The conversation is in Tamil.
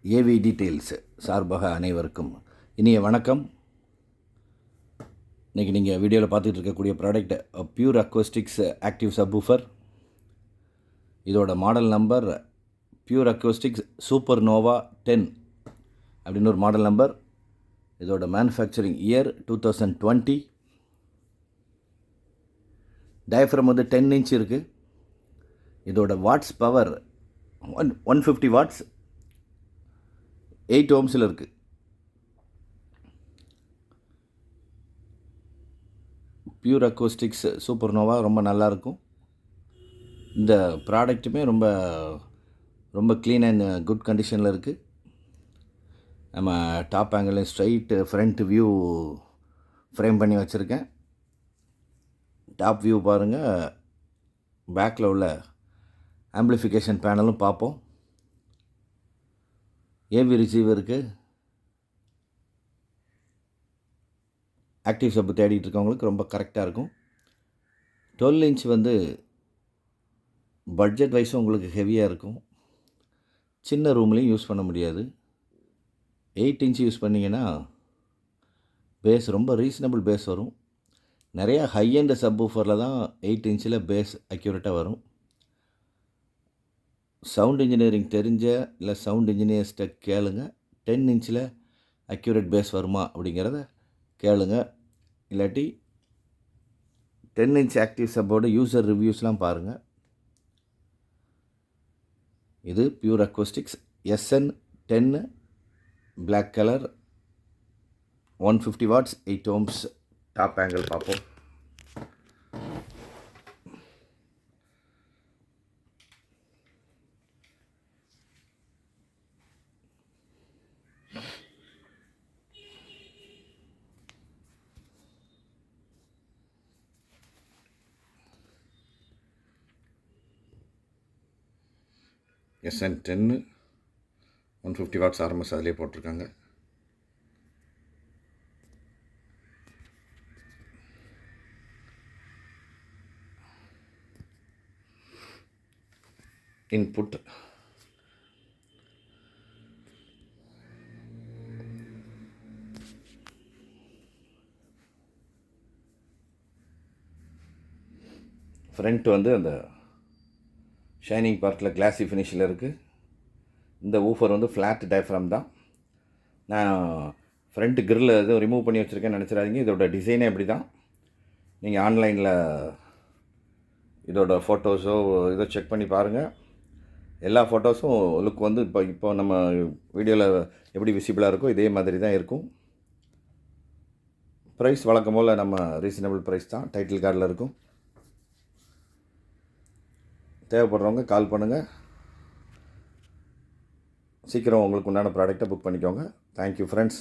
ஏவி டீட்டெயில்ஸ் சார்பாக அனைவருக்கும் இனிய வணக்கம். இன்றைக்கி நீங்கள் வீடியோவில் பார்த்துட்டு இருக்கக்கூடிய product Pure Acoustics active subwoofer. இதோட model number Pure Acoustics Super Nova 10 அப்படின்னு ஒரு மாடல் நம்பர். இதோட மேனுஃபேக்சரிங் இயர் 2020. டயஃப்ரம் வந்து 10 இன்ச் இருக்குது. இதோட வாட்ஸ் பவர் 150 வாட்ஸ், 8 ohmஸில் இருக்குது. பியூர் அக்வஸ்டிக்ஸ் சூப்பர் நோவா ரொம்ப நல்லாயிருக்கும். இந்த ப்ராடக்ட்டுமே ரொம்ப க்ளீன் அண்ட் குட் கண்டிஷனில் இருக்குது. நம்ம top angle straight front view frame பண்ணி வச்சுருக்கேன். டாப் வியூ பாருங்கள். பேக்கில் உள்ள ஆம்பிளிஃபிகேஷன் பேனலும் பார்ப்போம். ஏவி ரிசீவருக்கு ஆக்டிவ் சப்பு தேடிட்டு இருக்கவங்களுக்கு ரொம்ப கரெக்டாக இருக்கும். 12 இன்ச் வந்து பட்ஜெட் வைஸும் உங்களுக்கு ஹெவியாக இருக்கும். சின்ன ரூம்லேயும் யூஸ் பண்ண முடியாது. 8 இன்ச் யூஸ் பண்ணிங்கன்னா பேஸ் ரொம்ப ரீசனபிள் பேஸ் வரும். நிறையா ஹை எண்ட் சப்வூஃபரில் தான் 8 இன்ச்சில் பேஸ் அக்யூரேட்டாக வரும். சவுண்ட் இன்ஜினியரிங் தெரிஞ்ச இல்லை சவுண்ட் இன்ஜினியர்ஸ்கிட்ட கேளுங்க. 10 இன்ச்சில் அக்யூரேட் பேஸ் வருமா அப்படிங்கிறத கேளுங்க. இல்லாட்டி 10 இன்ச் ஆக்டிவ் சப்போட யூசர் ரிவ்யூஸ்லாம் பாருங்கள். இது Pure Acoustics SN10 black colour, 150 watts, 8 ohms. Top angle பார்ப்போம். SN10 150 வாட்ஸ் RMS அதிலே போட்டிருக்காங்க. இன்புட் ஃப்ரண்ட் வந்து அந்த ஷைனிங் பார்ட்டில் கிளாஸி ஃபினிஷில் இருக்குது. இந்த ஊஃபர் வந்து ஃப்ளாட் டயஃப்ரம் தான். நான் ஃப்ரண்ட் கிரில் எதுவும் ரிமூவ் பண்ணி வச்சுருக்கேன்னு நினச்சிடாதீங்க. இதோட டிசைனே இப்படி தான். நீங்கள் ஆன்லைனில் இதோட ஃபோட்டோஸோ இதோ செக் பண்ணி பாருங்கள். எல்லா ஃபோட்டோஸும் லுக் வந்து இப்போ நம்ம வீடியோவில் எப்படி விசிபிளாக இருக்கோ இதே மாதிரி தான் இருக்கும். ப்ரைஸ் வழக்கம் போல் நம்ம ரீசனபிள் ப்ரைஸ் தான் டைட்டில் கார்டில் இருக்கும். தேவைப்படுறவங்க கால் பண்ணுங்கள். சீக்கிரம் உங்களுக்கு உண்டான ப்ராடக்டை புக் பண்ணிக்கோங்க. Thank you friends.